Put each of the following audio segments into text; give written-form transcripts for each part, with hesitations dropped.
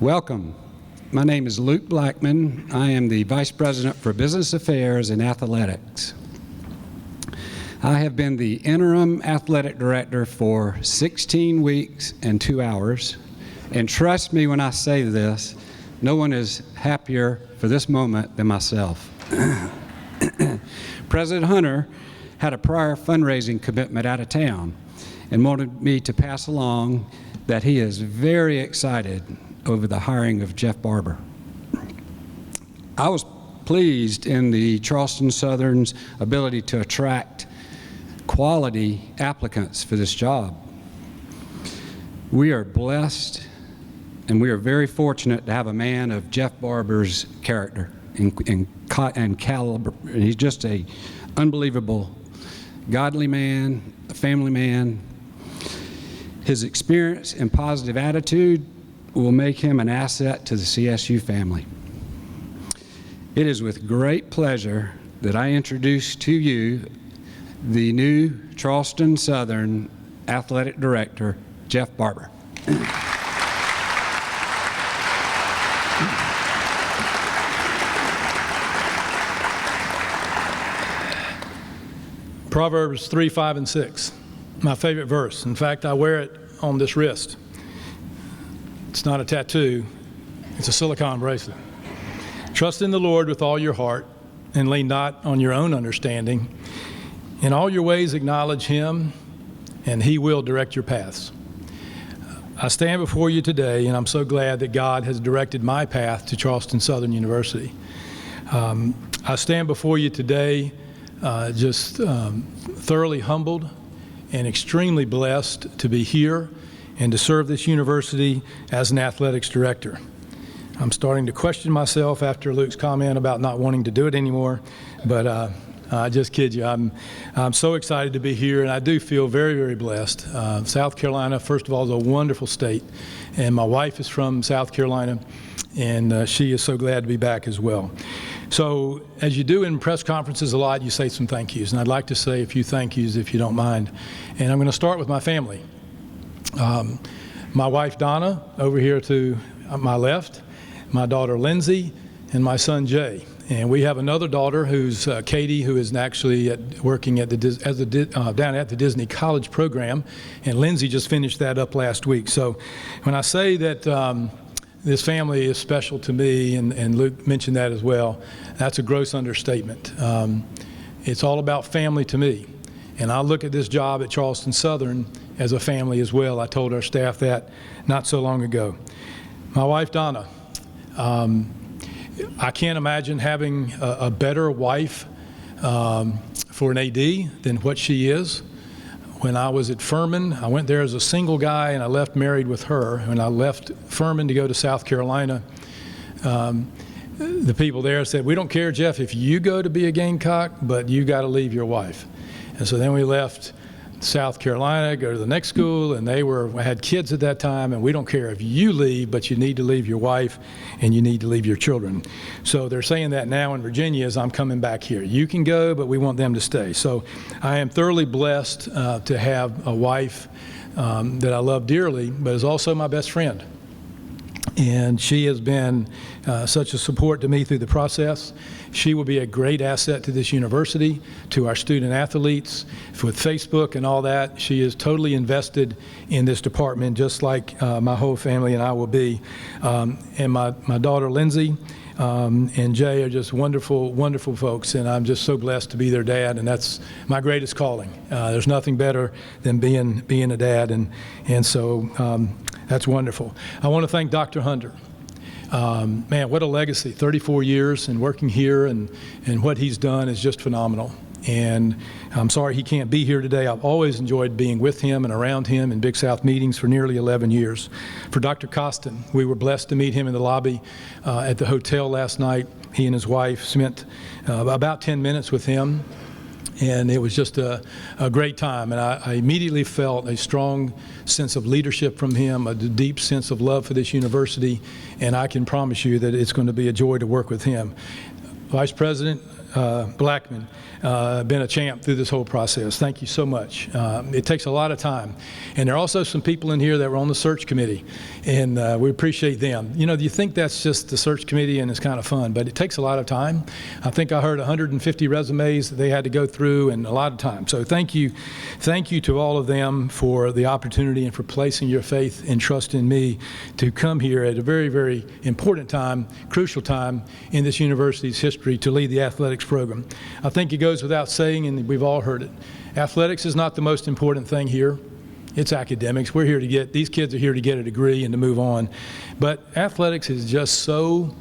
Welcome. My name is Luke Blackman. I am the Vice President for Business Affairs and Athletics. I have been the interim athletic director for 16 weeks and 2 hours. And trust me when I say this, no one is happier for this moment than myself. President Hunter had a prior fundraising commitment out of town and wanted me to pass along that he is very excited over the hiring of Jeff Barber. I was pleased in the Charleston Southern's ability to attract quality applicants for this job. We are blessed and we are very fortunate to have a man of Jeff Barber's character and caliber. He's just an unbelievable, godly man, a family man. His experience and positive attitude will make him an asset to the CSU family. It is with great pleasure that I introduce to you the new Charleston Southern Athletic Director, Jeff Barber. Proverbs 3, 5, and 6, my favorite verse. In fact, I wear it on this wrist. It's not a tattoo, it's a silicone bracelet. Trust in the Lord with all your heart and lean not on your own understanding. In all your ways acknowledge Him, and He will direct your paths. I stand before you today, and I'm so glad that God has directed my path to Charleston Southern University. I stand before you today just thoroughly humbled and extremely blessed to be here and to serve this university as an athletics director. I'm starting to question myself after Luke's comment about not wanting to do it anymore, but I just kid you. I'm so excited to be here, and I do feel very, very blessed. South Carolina, first of all, is a wonderful state, and my wife is from South Carolina, and she is so glad to be back as well. So as you do in press conferences a lot, you say some thank yous, and I'd like to say a few thank yous if you don't mind. And I'm going to start with my family. My wife Donna over here to my left, my daughter Lindsay, and my son Jay. And we have another daughter who's Katie, who is actually working at down at the Disney College program, and Lindsay just finished that up last week. So when I say that this family is special to me, and Luke mentioned that as well, that's a gross understatement. It's all about family to me. And I look at this job at Charleston Southern as a family as well. I told our staff that not so long ago. My wife Donna, I can't imagine having a better wife for an AD than what she is. When I was at Furman, I went there as a single guy, and I left married with her. When I left Furman to go to South Carolina, the people there said, "We don't care, Jeff, if you go to be a Gamecock, but you got to leave your wife." And so then we left South Carolina, go to the next school, and they had kids at that time, and we don't care if you leave, but you need to leave your wife and you need to leave your children. So they're saying that now in Virginia as I'm coming back here. You can go, but we want them to stay. So I am thoroughly blessed to have a wife that I love dearly, but is also my best friend. And she has been such a support to me through the process. She will be a great asset to this university, to our student athletes, with Facebook and all that. She is totally invested in this department, just like my whole family and I will be. And my daughter Lindsay and Jay are just wonderful, wonderful folks, and I'm just so blessed to be their dad, and that's my greatest calling. There's nothing better than being a dad, and so that's wonderful. I want to thank Dr. Hunter. Man, what a legacy, 34 years and working here, and what he's done is just phenomenal. And I'm sorry he can't be here today. I've always enjoyed being with him and around him in Big South meetings for nearly 11 years. For Dr. Costin, we were blessed to meet him in the lobby at the hotel last night. He and his wife spent about 10 minutes with him, and it was just a great time. And I immediately felt a strong sense of leadership from him, a deep sense of love for this university, and I can promise you that it's going to be a joy to work with him. Vice President Blackman, been a champ through this whole process. Thank you so much. It takes a lot of time. And there are also some people in here that were on the search committee, and we appreciate them. You know, you think that's just the search committee and it's kind of fun, but it takes a lot of time. I think I heard 150 resumes that they had to go through, and a lot of time. So thank you to all of them for the opportunity and for placing your faith and trust in me to come here at a very, very important time, crucial time in this university's history to lead the athletics program. I think it goes without saying, and we've all heard it, athletics is not the most important thing here. It's academics. We're here to get, these kids are here to get a degree and to move on. But athletics is just so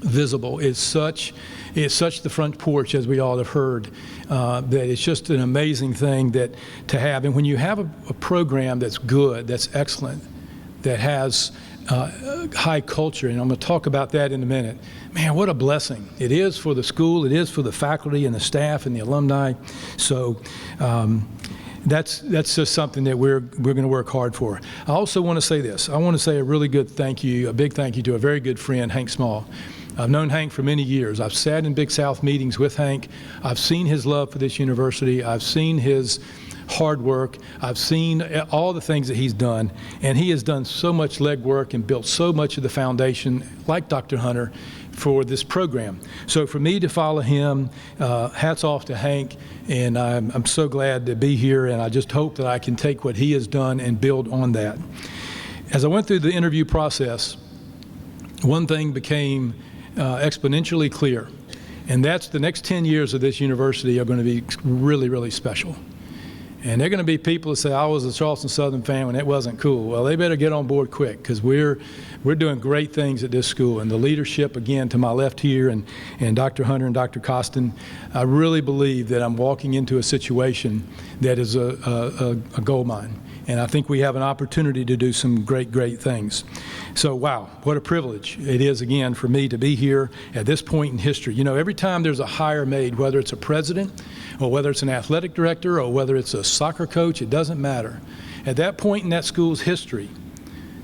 visible. It's such the front porch, as we all have heard, that it's just an amazing thing that to have. And when you have a program that's good, that's excellent, that has high culture, and I'm going to talk about that in a minute. Man, what a blessing it is for the school, it is for the faculty and the staff and the alumni. So that's just something that we're going to work hard for. I also want to say this. I want to say a really good thank you, a big thank you to a very good friend, Hank Small. I've known Hank for many years. I've sat in Big South meetings with Hank. I've seen his love for this university. I've seen his hard work. I've seen all the things that he's done, and he has done so much legwork and built so much of the foundation, like Dr. Hunter, for this program. So for me to follow him, hats off to Hank, and I'm so glad to be here, and I just hope that I can take what he has done and build on that. As I went through the interview process, one thing became exponentially clear, and that's the next 10 years of this university are going to be really, really special. And they're going to be people that say, I was a Charleston Southern fan when it wasn't cool. Well, they better get on board quick, because we're doing great things at this school. And the leadership, again, to my left here, and Dr. Hunter and Dr. Costin, I really believe that I'm walking into a situation that is a gold mine. And I think we have an opportunity to do some great, great things. So, wow, what a privilege it is, again, for me to be here at this point in history. You know, every time there's a hire made, whether it's a president or whether it's an athletic director or whether it's a soccer coach, it doesn't matter. At that point in that school's history,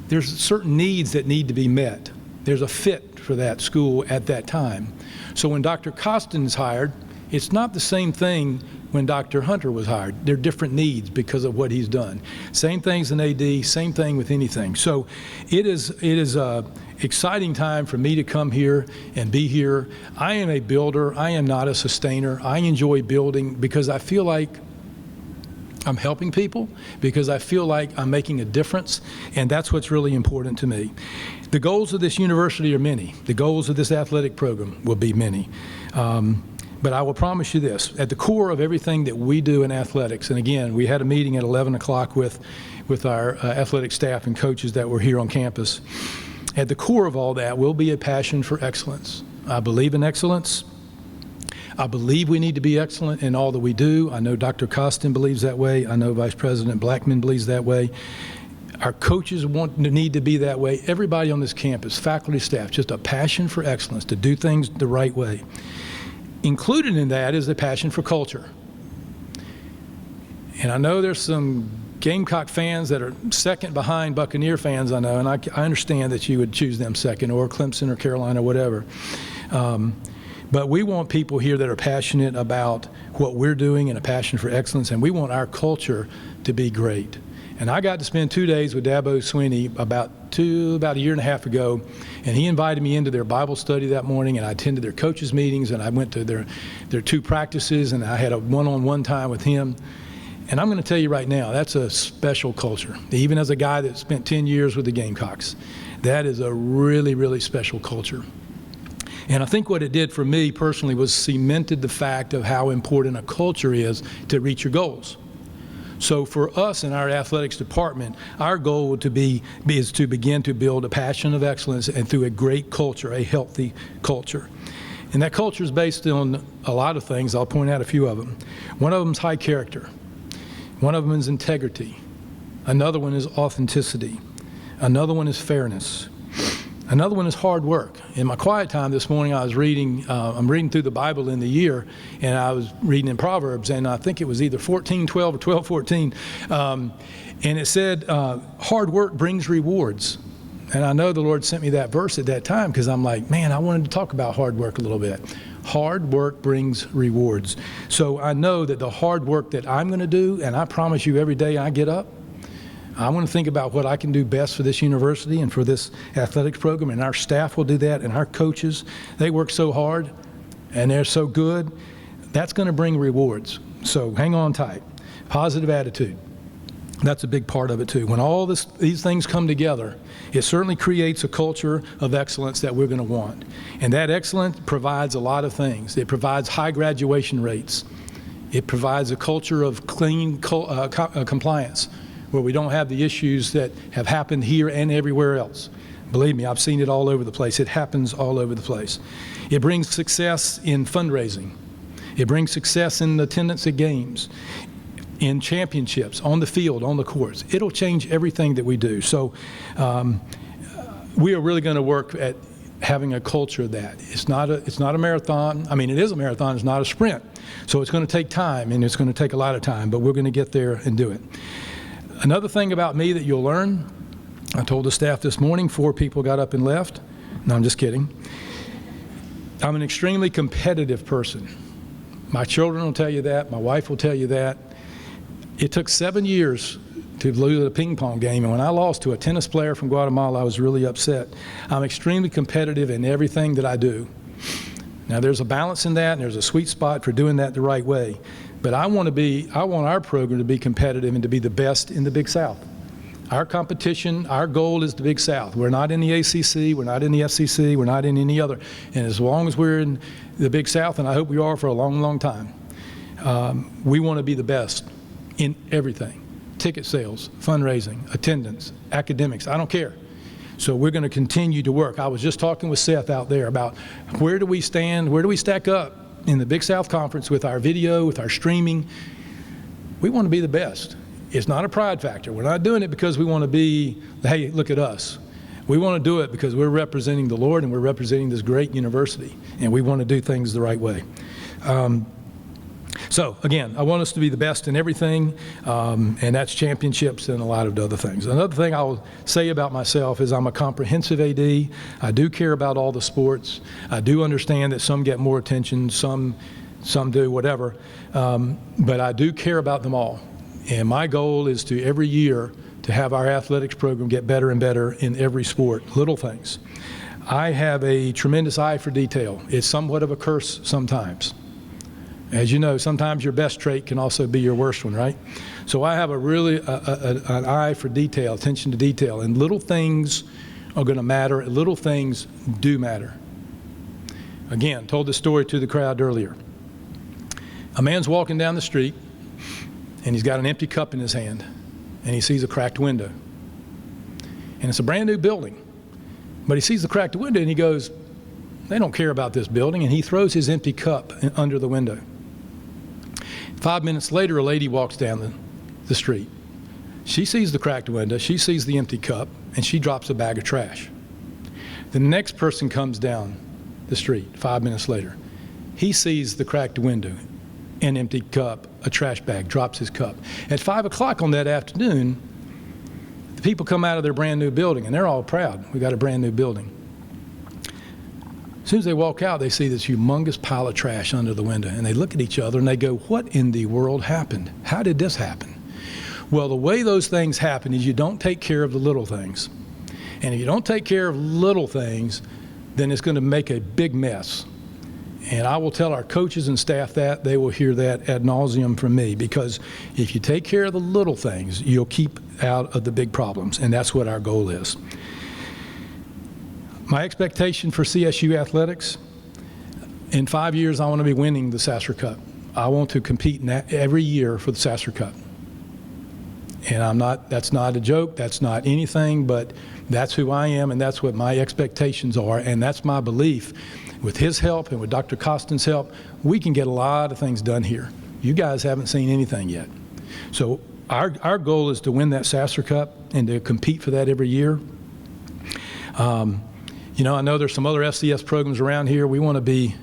there's certain needs that need to be met. There's a fit for that school at that time. So when Dr. Costin is hired, it's not the same thing when Dr. Hunter was hired. They're different needs because of what he's done. Same things in AD, same thing with anything. So it is a exciting time for me to come here and be here. I am a builder. I am not a sustainer. I enjoy building because I feel like I'm helping people, because I feel like I'm making a difference, and that's what's really important to me. The goals of this university are many. The goals of this athletic program will be many. But I will promise you this, at the core of everything that we do in athletics, and again, we had a meeting at 11 o'clock with our athletic staff and coaches that were here on campus. At the core of all that will be a passion for excellence. I believe in excellence. I believe we need to be excellent in all that we do. I know Dr. Costin believes that way. I know Vice President Blackman believes that way. Our coaches need to be that way. Everybody on this campus, faculty, staff, just a passion for excellence, to do things the right way. Included in that is the passion for culture. And I know there's some Gamecock fans that are second behind Buccaneer fans, I know, and I understand that you would choose them second, or Clemson or Carolina, whatever. But we want people here that are passionate about what we're doing and a passion for excellence, and we want our culture to be great. And I got to spend 2 days with Dabo Sweeney about a year and a half ago, and he invited me into their Bible study that morning, and I attended their coaches meetings, and I went to their 2 practices, and I had a one-on-one time with him. And I'm going to tell you right now, that's a special culture. Even as a guy that spent 10 years with the Gamecocks, that is a really, really special culture. And I think what it did for me personally was cemented the fact of how important a culture is to reach your goals. So for us in our athletics department, our goal is to begin to build a passion of excellence, and through a great culture, a healthy culture. And that culture is based on a lot of things. I'll point out a few of them. One of them is high character. One of them is integrity. Another one is authenticity. Another one is fairness. Another one is hard work. In my quiet time this morning, I was reading, I'm reading through the Bible in the year, and I was reading in Proverbs, and I think it was either 14:12 or 12:14, and it said, hard work brings rewards. And I know the Lord sent me that verse at that time because I'm like, man, I wanted to talk about hard work a little bit. Hard work brings rewards. So I know that the hard work that I'm going to do, and I promise you every day I get up, I want to think about what I can do best for this university and for this athletics program, and our staff will do that, and our coaches, they work so hard, and they're so good. That's going to bring rewards. So hang on tight. Positive attitude. That's a big part of it too. When all these things come together, it certainly creates a culture of excellence that we're going to want. And that excellence provides a lot of things. It provides high graduation rates. It provides a culture of clean compliance where we don't have the issues that have happened here and everywhere else. Believe me, I've seen it all over the place. It happens all over the place. It brings success in fundraising. It brings success in attendance at games, in championships, on the field, on the courts. It'll change everything that we do. So we are really going to work at having a culture of that. It's not a marathon. I mean, it is a marathon. It's not a sprint. So it's going to take time, and it's going to take a lot of time, but we're going to get there and do it. Another thing about me that you'll learn, I told the staff this morning, 4 people got up and left. No, I'm just kidding. I'm an extremely competitive person. My children will tell you that. My wife will tell you that. It took 7 years to lose a ping pong game, and when I lost to a tennis player from Guatemala, I was really upset. I'm extremely competitive in everything that I do. Now, there's a balance in that, and there's a sweet spot for doing that the right way. But I want our program to be competitive and to be the best in the Big South. Our competition, our goal is the Big South. We're not in the ACC, we're not in the FCC, we're not in any other. And as long as we're in the Big South, and I hope we are for a long, long time, we want to be the best in everything. Ticket sales, fundraising, attendance, academics, I don't care. So we're going to continue to work. I was just talking with Seth out there about where do we stand, where do we stack up in the Big South Conference with our video, with our streaming. We want to be the best. It's not a pride factor. We're not doing it because we want to be, hey, look at us. We want to do it because we're representing the Lord and we're representing this great university, and we want to do things the right way. So again, I want us to be the best in everything, and that's championships and a lot of other things. Another thing I'll say about myself is I'm a comprehensive AD. I do care about all the sports. I do understand that some get more attention, some do, whatever, but I do care about them all. And my goal is to every year to have our athletics program get better and better in every sport, little things. I have a tremendous eye for detail. It's somewhat of a curse sometimes. As you know, sometimes your best trait can also be your worst one, right? So I have an eye for detail, attention to detail, and little things are going to matter. Little things do matter. Again, told this story to the crowd earlier. A man's walking down the street, and he's got an empty cup in his hand, and he sees a cracked window. And it's a brand new building, but he sees the cracked window, and he goes, they don't care about this building, and he throws his empty cup under the window. 5 minutes later, a lady walks down the street. She sees the cracked window, she sees the empty cup, and she drops a bag of trash. The next person comes down the street 5 minutes later. He sees the cracked window, an empty cup, a trash bag, drops his cup. At 5 o'clock on that afternoon, the people come out of their brand new building, and they're all proud. We got a brand new building. As soon as they walk out, they see this humongous pile of trash under the window, and they look at each other and they go, what in the world happened? How did this happen? Well, the way those things happen is you don't take care of the little things. And if you don't take care of little things, then it's going to make a big mess. And I will tell our coaches and staff that. They will hear that ad nauseum from me, because if you take care of the little things, you'll keep out of the big problems, and that's what our goal is. My expectation for CSU athletics, in 5 years, I want to be winning the Sasser Cup. I want to compete every year for the Sasser Cup. And that's not a joke, that's not anything, but that's who I am, and that's what my expectations are, and that's my belief. With his help and with Dr. Costin's help, we can get a lot of things done here. You guys haven't seen anything yet. So our goal is to win that Sasser Cup and to compete for that every year. You know, I know there's some other FCS programs around here. We want to be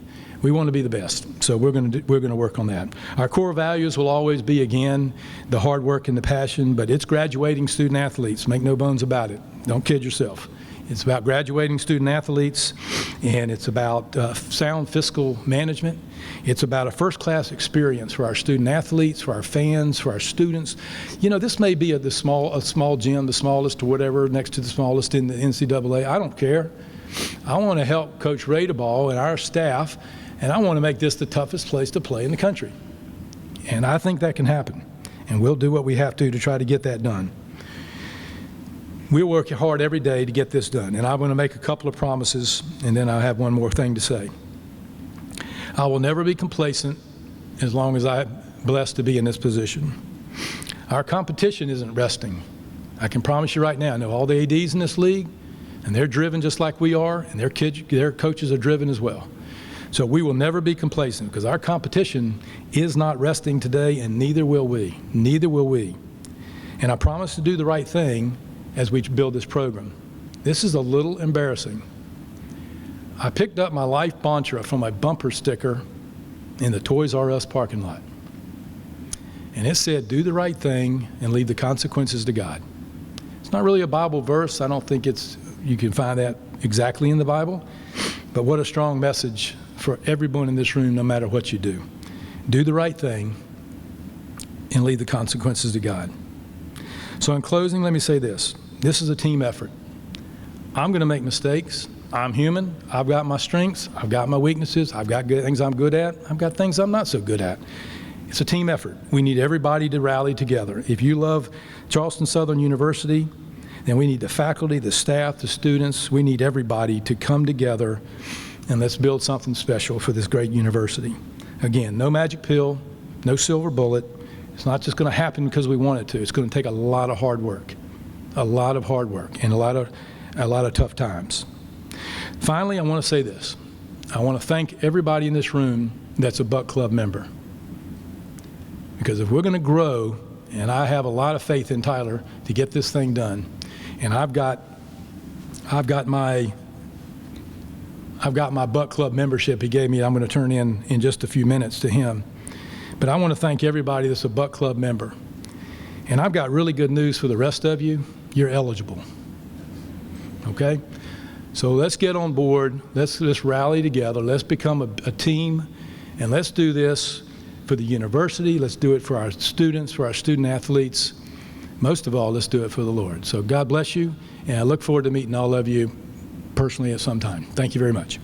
the best. So we're going to work on that. Our core values will always be, again, the hard work and the passion, but it's graduating student athletes. Make no bones about it. Don't kid yourself. It's about graduating student athletes, and it's about sound fiscal management. It's about a first-class experience for our student athletes, for our fans, for our students. You know, this may be a small gym, the smallest or whatever, next to the smallest in the NCAA. I don't care. I want to help Coach Radeball and our staff, and I want to make this the toughest place to play in the country. And I think that can happen, and we'll do what we have to try to get that done. We'll work hard every day to get this done, and I'm going to make a couple of promises, and then I'll have one more thing to say. I will never be complacent as long as I'm blessed to be in this position. Our competition isn't resting. I can promise you right now, I know all the ADs in this league, and they're driven just like we are, and their coaches are driven as well. So we will never be complacent, because our competition is not resting today, and neither will we. Neither will we. And I promise to do the right thing as we build this program. This is a little embarrassing. I picked up my life mantra from a bumper sticker in the Toys R Us parking lot. And it said, do the right thing and leave the consequences to God. It's not really a Bible verse. I don't think you can find that exactly in the Bible. But what a strong message for everyone in this room, no matter what you do. Do the right thing and leave the consequences to God. So in closing, let me say this. This is a team effort. I'm going to make mistakes. I'm human. I've got my strengths. I've got my weaknesses. I've got things I'm good at. I've got things I'm not so good at. It's a team effort. We need everybody to rally together. If you love Charleston Southern University, then we need the faculty, the staff, the students. We need everybody to come together, and let's build something special for this great university. Again, no magic pill, no silver bullet. It's not just going to happen because we want it to. It's going to take a lot of hard work. A lot of hard work and a lot of tough times. Finally, I want to say this. I want to thank everybody in this room that's a Buck Club member. Because if we're going to grow, and I have a lot of faith in Tyler to get this thing done, and I've got my Buck Club membership he gave me. I'm going to turn in just a few minutes to him. But I want to thank everybody that's a Buck Club member. And I've got really good news for the rest of you. You're eligible. Okay? So let's get on board. Let's rally together. Let's become a team. And let's do this for the university. Let's do it for our students, for our student athletes. Most of all, let's do it for the Lord. So God bless you. And I look forward to meeting all of you personally at some time. Thank you very much.